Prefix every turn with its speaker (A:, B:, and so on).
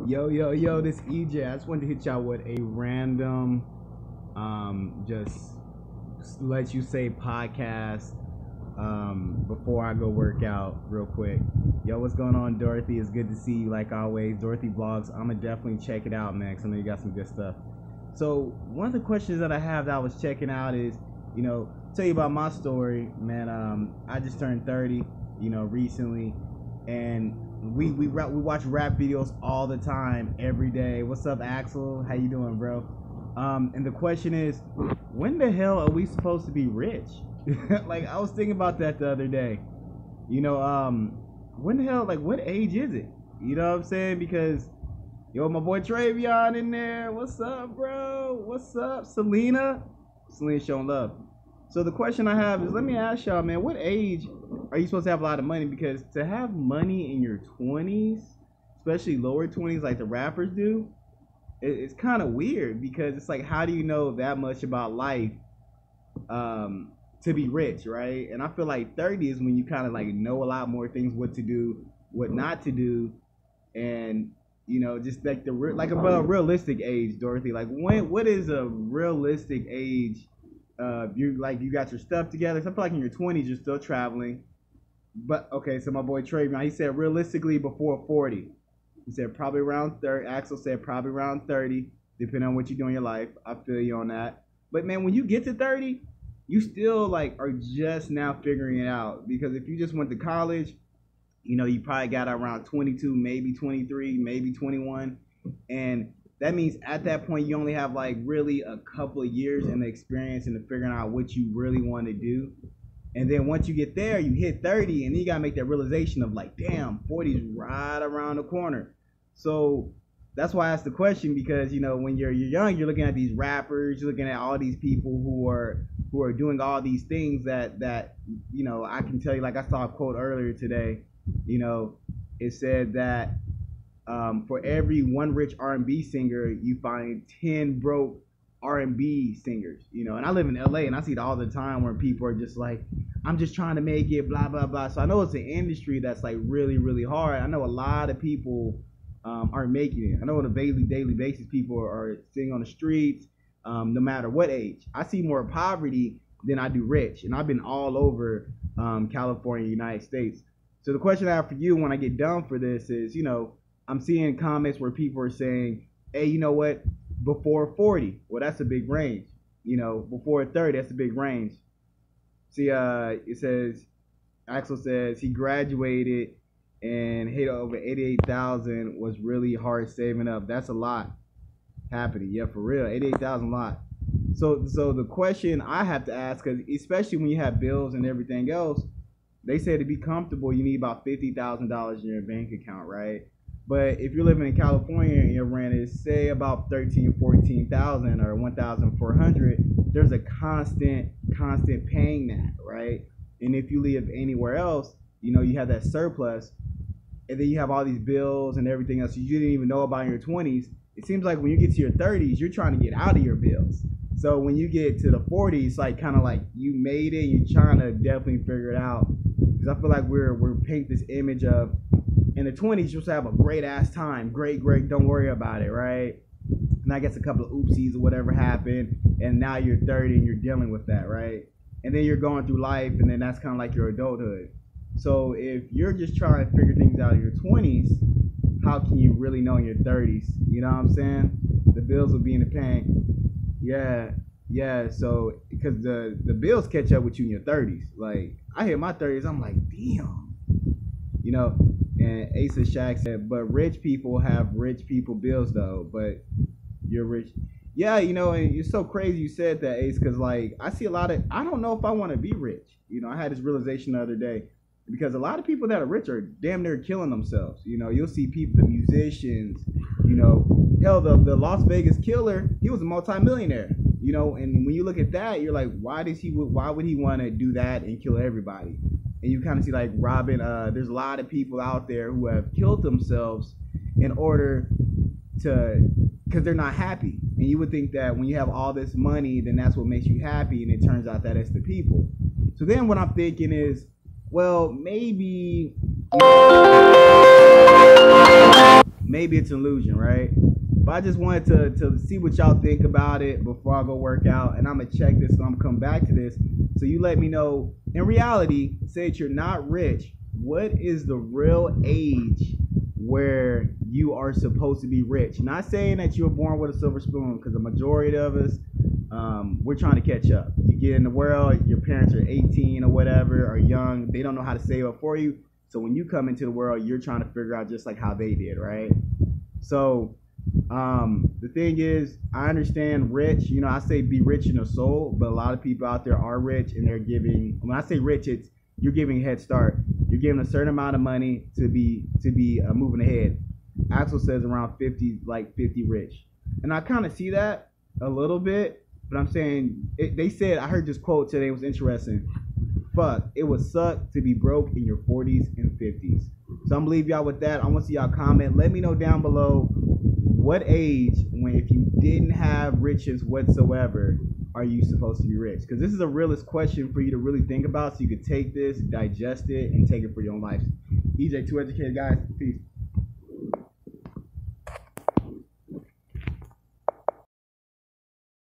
A: Yo, this EJ. I just wanted to hit y'all with a random, just let you say podcast, before I go work out real quick. Yo, what's going on, Dorothy? It's good to see you like always. Dorothy Vlogs, I'm gonna definitely check it out, man, because I know you got some good stuff. So, one of the questions that I have that I was checking out is, tell you about my story, man. I just turned 30, recently, and we watch rap videos all the time, every day. What's up, Axel? How you doing, bro? And the question is, when the hell are we supposed to be rich? Like, I was thinking about that the other day. When the hell, like, what age is it? You know what I'm saying? Because, my boy Travion in there. What's up, bro? What's up, Selena? Selena showing love. So the question I have is, let me ask y'all, man, what age are you supposed to have a lot of money? Because to have money in your 20s, especially lower 20s like the rappers do, it's kind of weird, because it's like, how do you know that much about life to be rich, right? And I feel like 30 is when you kind of like know a lot more things, what to do, what not to do, and just like a realistic age, Dorothy. Like, what is a realistic age? You got your stuff together. So I feel like in your 20s you're still traveling. But okay, so my boy Travion, he said realistically before 40. He said probably around 30. Axel said probably around 30, depending on what you do in your life. I feel you on that. But man, when you get to 30, you still like are just now figuring it out. Because if you just went to college, you probably got around 22, maybe 23, maybe 21, and that means at that point you only have like really a couple of years in the experience and figuring out what you really want to do. And then once you get there, you hit 30, and then you gotta make that realization of like, damn, 40 is right around the corner. So that's why I asked the question, because when you're young, you're looking at these rappers, you're looking at all these people who are doing all these things that I can tell you. Like, I saw a quote earlier today. It said that for every one rich R&B singer, you find 10 broke R&B singers. And I live in LA, and I see it all the time where people are just like, I'm just trying to make it, blah blah blah. So I know it's an industry that's like really, really hard. I know a lot of people aren't making it. I know on a daily basis people are sitting on the streets, no matter what age. I see more poverty than I do rich, and I've been all over California, United States. So the question I have for you when I get done for this is, I'm seeing comments where people are saying, hey, you know what, before 40, well, that's a big range. Before 30, that's a big range. See, it says, Axel says he graduated and hit over 88,000, was really hard saving up. That's a lot happening. Yeah, for real, 88,000 a lot. So the question I have to ask, because especially when you have bills and everything else, they say to be comfortable, you need about $50,000 in your bank account, right? But if you're living in California and your rent is, say, about $13,000, $14,000 or $1,400, there's a constant paying that, right? And if you live anywhere else, you have that surplus, and then you have all these bills and everything else you didn't even know about in your 20s. It seems like when you get to your 30s, you're trying to get out of your bills. So when you get to the 40s, like kind of like you made it, you're trying to definitely figure it out. Because I feel like we're paint this image of, in the 20s, you're supposed to have a great ass time. Great, don't worry about it, right? And I guess a couple of oopsies or whatever happened, and now you're 30 and you're dealing with that, right? And then you're going through life, and then that's kind of like your adulthood. So if you're just trying to figure things out in your 20s, how can you really know in your 30s? You know what I'm saying? The bills will be in the bank. Yeah. So because the bills catch up with you in your 30s. Like, I hit my 30s, I'm like, damn. And Asa Shack said, but rich people have rich people bills though, but you're rich. Yeah, and it's so crazy you said that, Ace, because like I see a lot of, I don't know if I want to be rich. I had this realization the other day, because a lot of people that are rich are damn near killing themselves. You'll see people, the musicians, hell, the Las Vegas killer, he was a multimillionaire. And when you look at that, you're like, why would he want to do that and kill everybody? And you kind of see like Robin, there's a lot of people out there who have killed themselves in order to, because they're not happy. And you would think that when you have all this money, then that's what makes you happy. And it turns out that it's the people. So then what I'm thinking is, well, maybe maybe it's an illusion, right? But I just wanted to see what y'all think about it before I go work out. And I'm going to check this and I'm going to come back to this. So you let me know, in reality, say that you're not rich, what is the real age where you are supposed to be rich? Not saying that you were born with a silver spoon, because the majority of us, we're trying to catch up. You get in the world, your parents are 18 or whatever, or young, they don't know how to save up for you. So when you come into the world, you're trying to figure out just like how they did, right? So the thing is, I understand rich, you know, I say be rich in the soul, but a lot of people out there are rich and they're giving, when I say rich, it's you're giving a head start. You're giving a certain amount of money to be moving ahead. Axel says around 50, like 50 rich. And I kind of see that a little bit, but I'm saying, they said, I heard this quote today, it was interesting. Fuck, it would suck to be broke in your 40s and 50s. So I'm gonna leave y'all with that. I want to see y'all comment. Let me know down below what age, when if you didn't have riches whatsoever, are you supposed to be rich? Because this is a realist question for you to really think about, so you could take this, digest it, and take it for your own life. EJ, 2 Educated Guys. Peace.